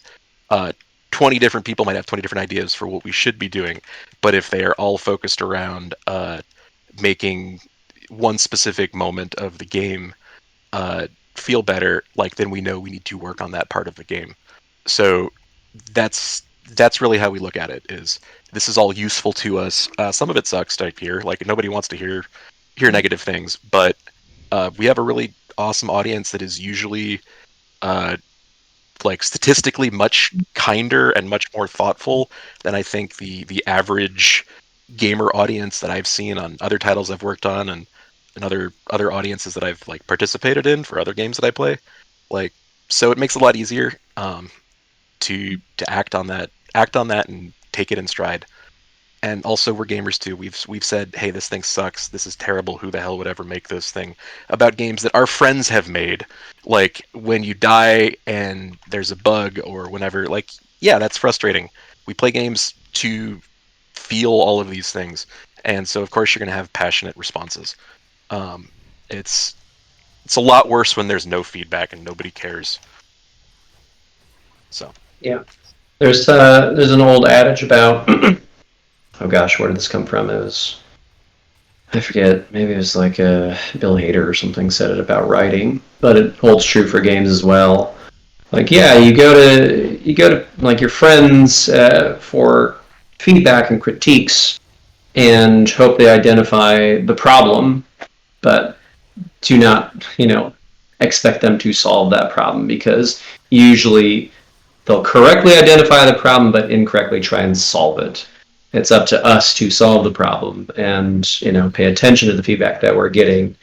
uh, 20 different people might have 20 different ideas for what we should be doing, but if they are all focused around making one specific moment of the game feel better, like then we know we need to work on that part of the game. So that's really how we look at it. Is this is all useful to us? Some of it sucks to hear. Like nobody wants to hear negative things, but we have a really awesome audience that is usually like statistically much kinder and much more thoughtful than I think the average gamer audience that I've seen on other titles I've worked on and other audiences that I've like participated in for other games that I play. Like, so it makes it a lot easier to act on that and take it in stride. And also, we're gamers too. We've said, hey, this thing sucks. This is terrible. Who the hell would ever make this thing? About games that our friends have made, like when you die and there's a bug or whenever. Like, yeah, that's frustrating. We play games to feel all of these things, and so of course you're going to have passionate responses. Um, it's a lot worse when there's no feedback and nobody cares. So Yeah. There's an old adage about oh gosh, where did this come from? It was, I forget, maybe it was like Bill Hader or something said it about writing, but it holds true for games as well. Like, yeah, you go to like your friends for feedback and critiques and hope they identify the problem, but do not, expect them to solve that problem, because usually they'll correctly identify the problem but incorrectly try and solve it. It's up to us to solve the problem and pay attention to the feedback that we're getting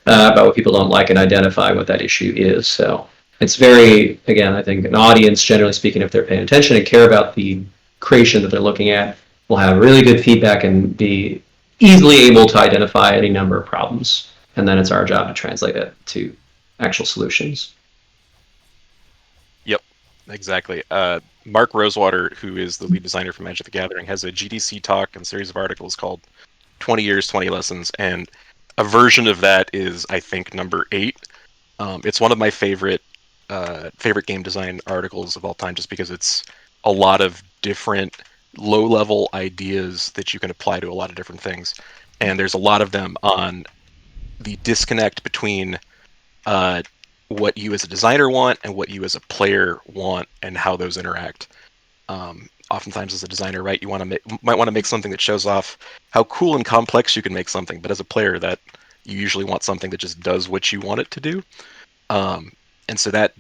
about what people don't like and identify what that issue is. So it's very, again, I think an audience, generally speaking, if they're paying attention and care about the creation that they're looking at, will have really good feedback and be easily able to identify any number of problems. And then it's our job to translate it to actual solutions. yep, exactly. Mark Rosewater, who is the lead designer for Magic the Gathering, has a GDC talk and series of articles called 20 Years, 20 Lessons, and a version of that is, I think, number 8. It's one of my favorite game design articles of all time, just because it's a lot of different low-level ideas that you can apply to a lot of different things, and there's a lot of them on the disconnect between what you as a designer want and what you as a player want, and how those interact. Oftentimes, as a designer, right, you might want to make something that shows off how cool and complex you can make something, but as a player, that you usually want something that just does what you want it to do. And so that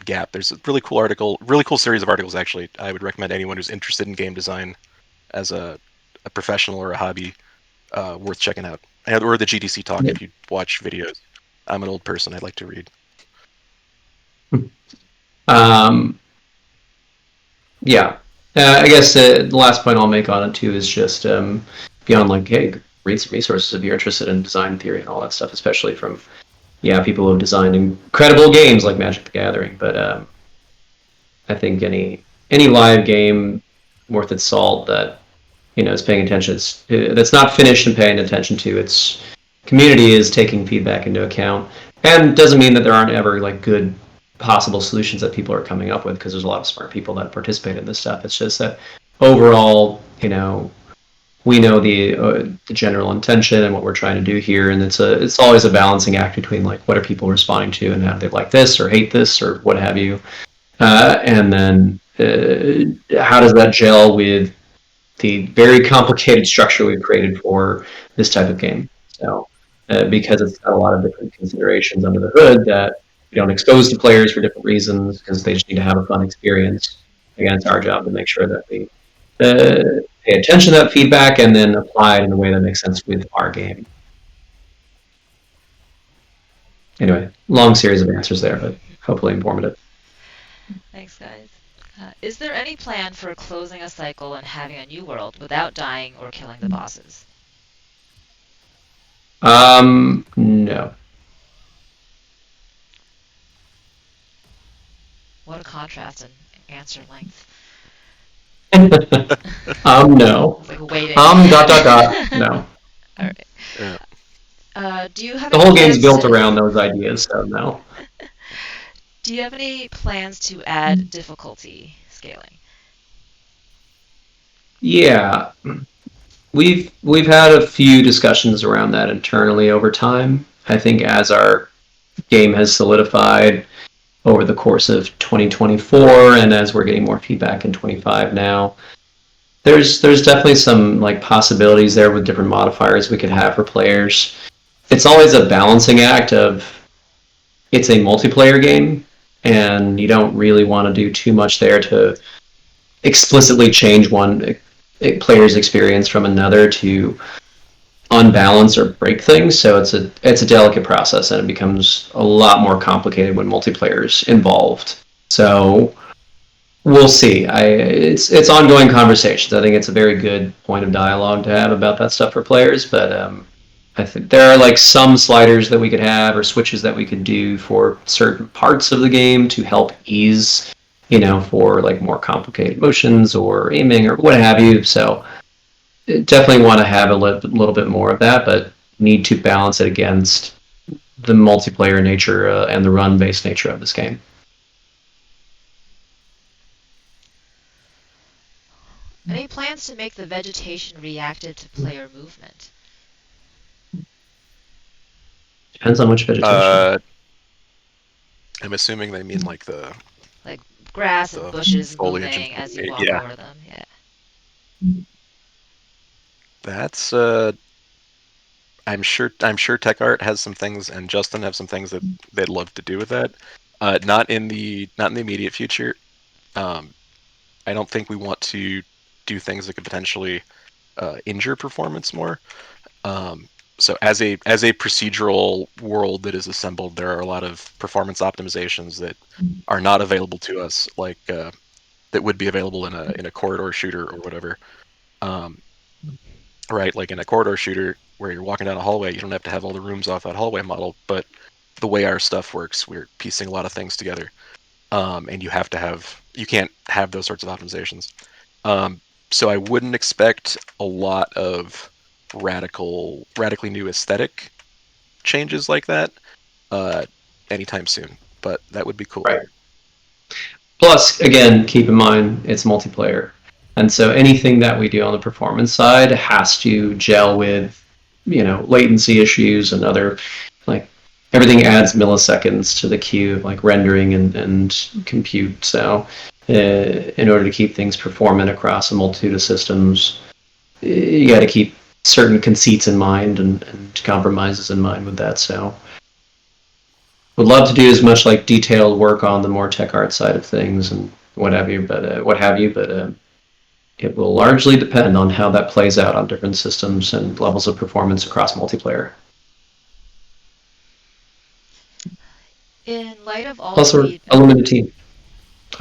gap, there's a really cool series of articles. Actually, I would recommend anyone who's interested in game design as a professional or a hobby worth checking out. Or the GDC talk if you watch videos. I'm an old person. I like to read. Yeah. I guess the last point I'll make on it too is just beyond like, hey, read some resources if you're interested in design theory and all that stuff, especially from people who have designed incredible games like Magic the Gathering. But I think any live game worth its salt that is paying attention, that's not finished and paying attention to its community, is taking feedback into account, and doesn't mean that there aren't ever like good possible solutions that people are coming up with, because there's a lot of smart people that participate in this stuff. It's just that overall, we know the general intention and what we're trying to do here, and it's always a balancing act between like what are people responding to and how do they like this or hate this or what have you, and then how does that gel with the very complicated structure we've created for this type of game. So because it's got a lot of different considerations under the hood that we don't expose to players for different reasons, because they just need to have a fun experience. Again, it's our job to make sure that we pay attention to that feedback and then apply it in a way that makes sense with our game. Anyway, long series of answers there, but hopefully informative. Thanks, guys. Is there any plan for closing a cycle and having a new world without dying or killing the bosses? No. What a contrast in answer length. No. It's like waiting. No. All right. Do you have the whole game's built around those ideas, so no. Do you have any plans to add difficulty scaling? Yeah. we've had a few discussions around that internally over time. I think as our game has solidified over the course of 2024, and as we're getting more feedback in 25 now, there's definitely some like possibilities there with different modifiers we could have for players. It's always a balancing act of it's a multiplayer game, and you don't really want to do too much there to explicitly change one player's experience from another to unbalance or break things. So it's a delicate process, and it becomes a lot more complicated when multiplayer's involved. So we'll see. It's ongoing conversations. I think it's a very good point of dialogue to have about that stuff for players. But I think there are like some sliders that we could have or switches that we could do for certain parts of the game to help ease, for like more complicated motions or aiming or what have you. So definitely want to have a little bit more of that, but need to balance it against the multiplayer nature and the run-based nature of this game. Any plans to make the vegetation reactive to player movement? Depends on which vegetation. I'm assuming they mean like Like grass and bushes foliage moving as you walk yeah. over them. Yeah. That's I'm sure Tech Art has some things, and Justin have some things that they'd love to do with that. Not in the immediate future. I don't think we want to do things that could potentially injure performance more. So as a procedural world that is assembled, there are a lot of performance optimizations that are not available to us, like that would be available in a corridor shooter or whatever. Right, like in a corridor shooter where you're walking down a hallway, you don't have to have all the rooms off that hallway model. But the way our stuff works, we're piecing a lot of things together, and you can't have those sorts of optimizations. So I wouldn't expect a lot of radically new aesthetic changes like that anytime soon. But that would be cool. Right. Plus, again, keep in mind it's multiplayer, and so anything that we do on the performance side has to gel with, latency issues and other, like everything adds milliseconds to the queue of like rendering and compute. So, in order to keep things performant across a multitude of systems, you got to keep certain conceits in mind and compromises in mind with that. So would love to do as much like detailed work on the more tech art side of things and what have you, but it will largely depend on how that plays out on different systems and levels of performance across multiplayer. In light of all Plus, the we're a feedback, limited team.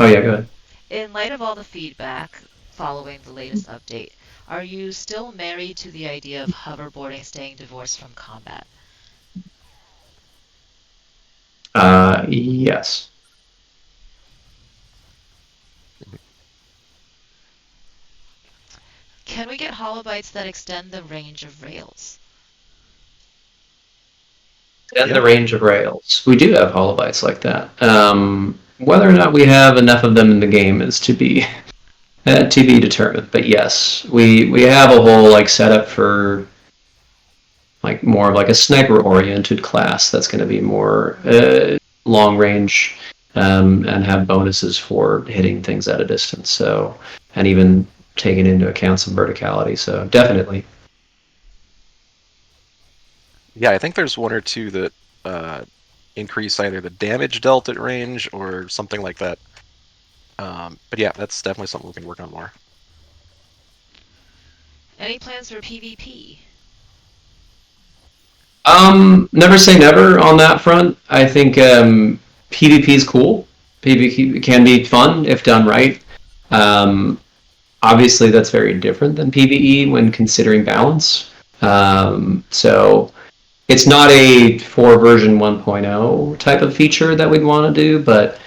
Oh yeah, go ahead. in light of all the feedback following the latest update, are you still married to the idea of hoverboarding staying divorced from combat? Yes. Can we get holobytes that extend the range of rails? And the range of rails. We do have holobytes like that. Whether or not we have enough of them in the game is to be determined. But yes, we have a whole like setup for like more of like a sniper oriented class that's going to be more long range and have bonuses for hitting things at a distance. So and even taking into account some verticality. So definitely. Yeah, I think there's one or two that increase either the damage dealt at range or something like that. But yeah, that's definitely something we can work on more. Any plans for PvP? Never say never on that front. I think PvP is cool. PvP can be fun if done right. Um, Obviously, that's very different than PvE when considering balance. So it's not a for version 1.0 type of feature that we'd want to do, but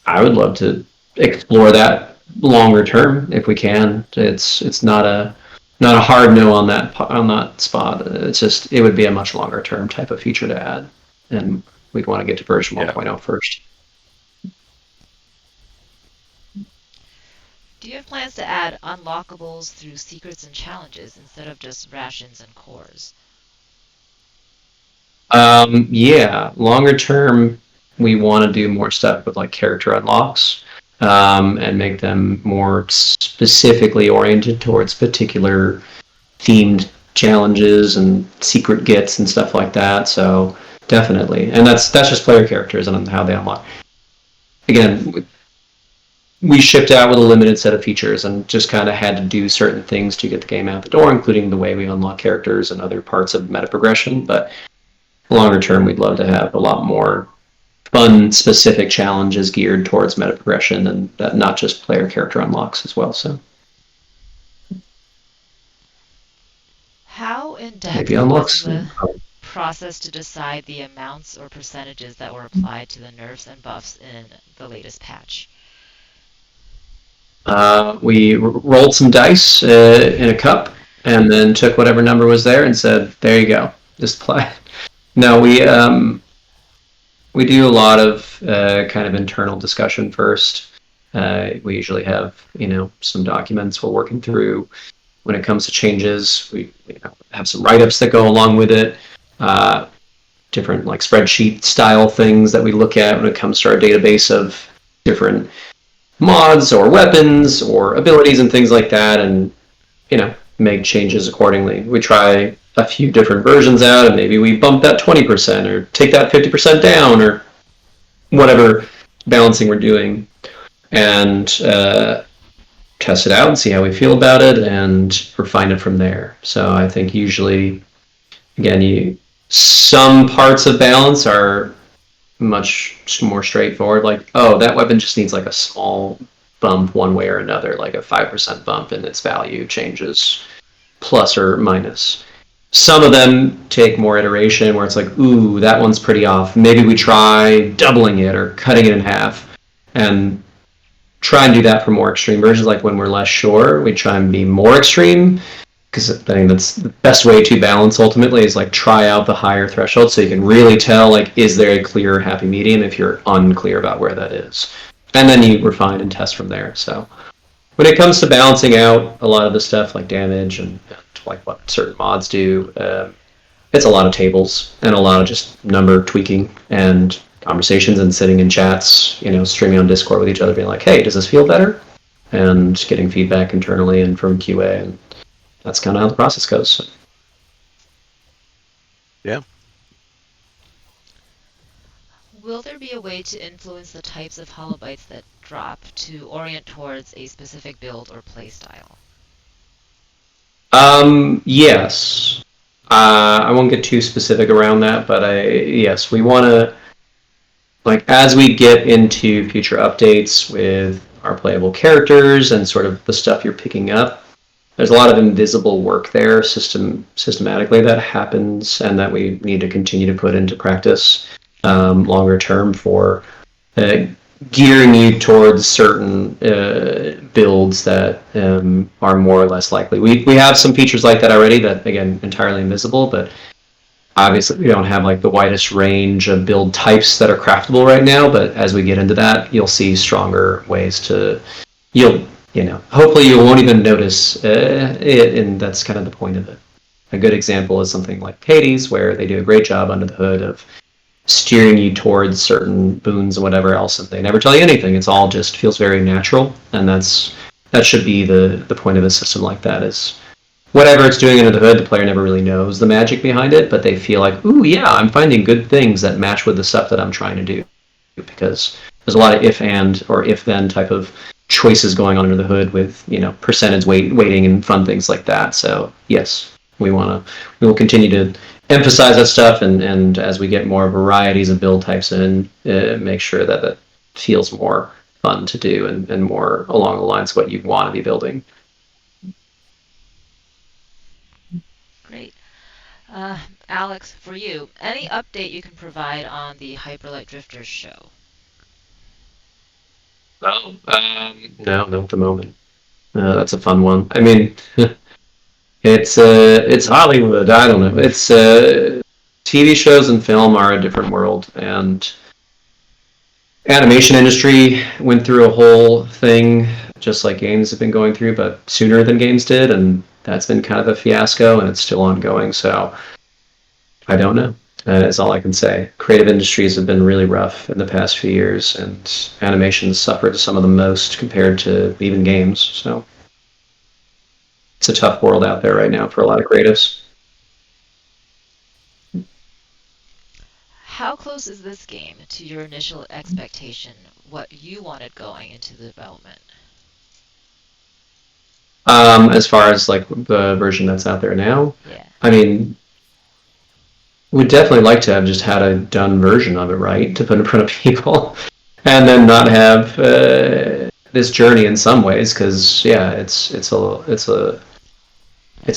I would love to explore that longer term if we can. It's not a hard no on that spot. It's just it would be a much longer term type of feature to add, and we'd want to get to version 1.0 first. Do you have plans to add unlockables through secrets and challenges instead of just rations and cores? Yeah, longer term, we want to do more stuff with like character unlocks, and make them more specifically oriented towards particular themed challenges and secret gets and stuff like that. So definitely, and that's just player characters and how they unlock. Again, we shipped out with a limited set of features and just kind of had to do certain things to get the game out the door, including the way we unlock characters and other parts of meta progression. But longer term, we'd love to have a lot more fun, specific challenges geared towards meta progression and not just player character unlocks as well. So How in maybe depth was unlocks. the process to decide the amounts or percentages that were applied to the nerfs and buffs in the latest patch? We rolled some dice in a cup and then took whatever number was there and said, "There you go, just apply." No, we do a lot of kind of internal discussion first. We usually have some documents we're working through when it comes to changes. We have some write-ups that go along with it. Different like spreadsheet style things that we look at when it comes to our database of different mods or weapons or abilities and things like that, and make changes accordingly. We try a few different versions out, and maybe we bump that 20% or take that 50% down or whatever balancing we're doing, and test it out and see how we feel about it and refine it from there. So I think usually, again, some parts of balance are much more straightforward. Like, oh, that weapon just needs like a small bump one way or another, like a 5% bump in its value changes, plus or minus. Some of them take more iteration where it's like, ooh, that one's pretty off. Maybe we try doubling it or cutting it in half and try and do that for more extreme versions. Like when we're less sure, we try and be more extreme, because I think that's the best way to balance ultimately is like try out the higher threshold so you can really tell like is there a clear happy medium if you're unclear about where that is, and then you refine and test from there. So when it comes to balancing out a lot of the stuff like damage and like what certain mods do, it's a lot of tables and a lot of just number tweaking and conversations and sitting in chats, streaming on Discord with each other, being like, hey, does this feel better? And getting feedback internally and from QA, and that's kind of how the process goes. Yeah. Will there be a way to influence the types of holobytes that drop to orient towards a specific build or playstyle? Yes. I won't get too specific around that, but yes, we want to, like, as we get into future updates with our playable characters and sort of the stuff you're picking up, there's a lot of invisible work there systematically that happens and that we need to continue to put into practice longer term for gearing you towards certain builds that are more or less likely. We have some features like that already that, again, entirely invisible, but obviously we don't have like the widest range of build types that are craftable right now, but as we get into that, you'll see stronger ways to, hopefully you won't even notice it, and that's kind of the point of it. A good example is something like Hades, where they do a great job under the hood of steering you towards certain boons and whatever else, and they never tell you anything. It's all just feels very natural, and that should be the point of a system like that, is whatever it's doing under the hood, the player never really knows the magic behind it, but they feel like, ooh, yeah, I'm finding good things that match with the stuff that I'm trying to do, because there's a lot of if and or if then type of choices going on under the hood with percentage weighting and fun things like that. So yes, we will continue to emphasize that stuff, and as we get more varieties of build types in, make sure that that feels more fun to do and more along the lines of what you want to be building. Great. Alex, for you, any update you can provide on the Hyperlight Drifters show? No, not at the moment. That's a fun one. I mean, it's Hollywood. I don't know. It's TV shows and film are a different world, and animation industry went through a whole thing just like games have been going through, but sooner than games did, and that's been kind of a fiasco, and it's still ongoing. So I don't know. Is all I can say. Creative industries have been really rough in the past few years, and animation's suffered some of the most compared to even games. So it's a tough world out there right now for a lot of creatives. How close is this game to your initial expectation, what you wanted going into the development? As far as like the version that's out there now, Yeah. I mean, we'd definitely like to have just had a done version of it, right, to put in front of people, and then not have this journey in some ways, because yeah, it's a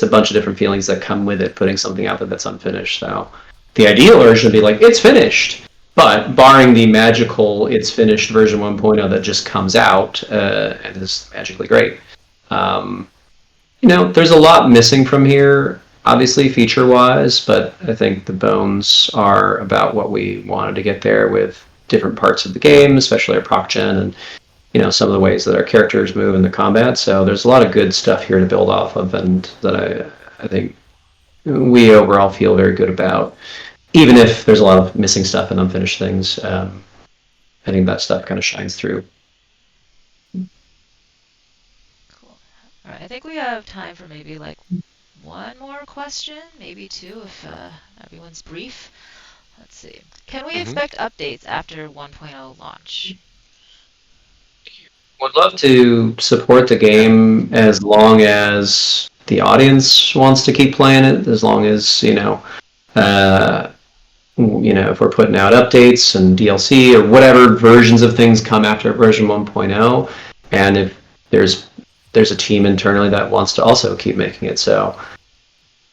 bunch of different feelings that come with it, putting something out there that's unfinished. So the ideal version would be like, it's finished. But barring the magical it's finished version 1.0 that just comes out and is magically great, um, there's a lot missing from here, obviously feature wise, but I think the bones are about what we wanted to get there with different parts of the game, especially our proc gen and some of the ways that our characters move in the combat. So there's a lot of good stuff here to build off of, and that I think we overall feel very good about. Even if there's a lot of missing stuff and unfinished things, I think that stuff kind of shines through. Cool. All right, I think we have time for maybe like one more question, maybe two if everyone's brief. Let's see. Can we expect updates after 1.0 launch? Would love to support the game as long as the audience wants to keep playing it. As long as if we're putting out updates and DLC or whatever versions of things come after version 1.0, and if there's a team internally that wants to also keep making it. So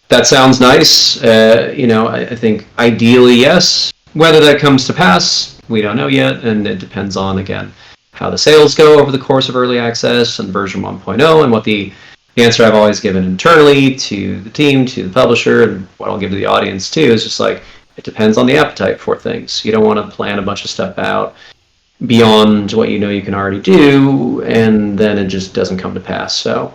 that sounds nice. I think ideally yes. Whether that comes to pass, we don't know yet, and it depends on again how the sales go over the course of early access and version 1.0, and what the answer I've always given internally to the team, to the publisher, and what I'll give to the audience too is just like, it depends on the appetite for things. You don't want to plan a bunch of stuff out beyond what you can already do, and then it just doesn't come to pass. So,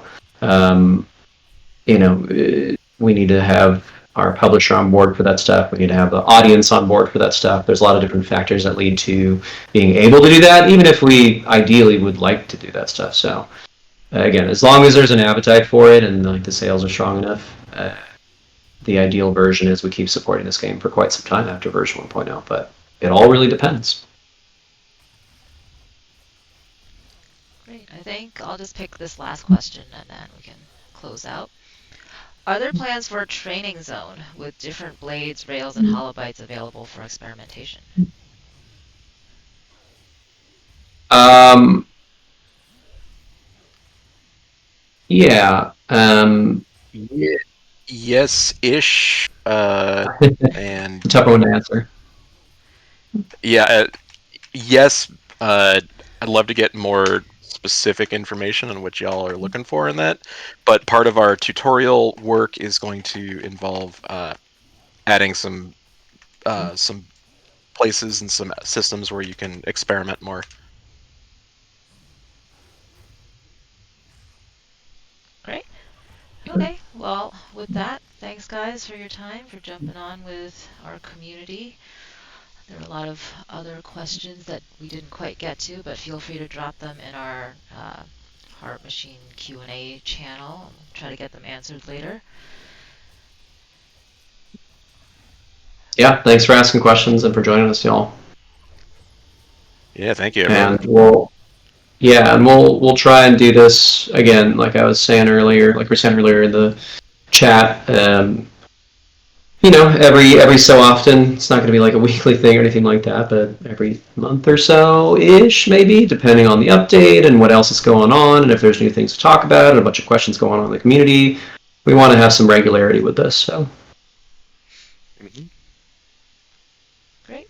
we need to have our publisher on board for that stuff. We need to have the audience on board for that stuff. There's a lot of different factors that lead to being able to do that, even if we ideally would like to do that stuff. So, again, as long as there's an appetite for it and like the sales are strong enough, the ideal version is we keep supporting this game for quite some time after version 1.0, but it all really depends. Great. I think I'll just pick this last question and then we can close out. Are there plans for a training zone with different blades, rails, and holobytes available for experimentation? Yeah. Yes-ish. And Tough one to answer. yeah, yes. I'd love to get more specific information on what y'all are looking for in that. But part of our tutorial work is going to involve adding some places and some systems where you can experiment more. Great. Okay, well, with that, thanks guys for your time, for jumping on with our community. There are a lot of other questions that we didn't quite get to, but feel free to drop them in our Heart Machine Q&A channel. I'll try to get them answered later. Yeah, thanks for asking questions and for joining us, y'all. Yeah, thank you, everyone. And we'll try and do this again, like I was saying earlier, like we were saying earlier in the chat. Every so often. It's not going to be like a weekly thing or anything like that, but every month or so ish, maybe, depending on the update and what else is going on, and if there's new things to talk about and a bunch of questions going on in the community. We want to have some regularity with this. So. Great.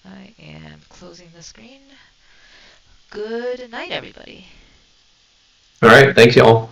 I am closing the screen. Good night, everybody. All right. Thanks, y'all.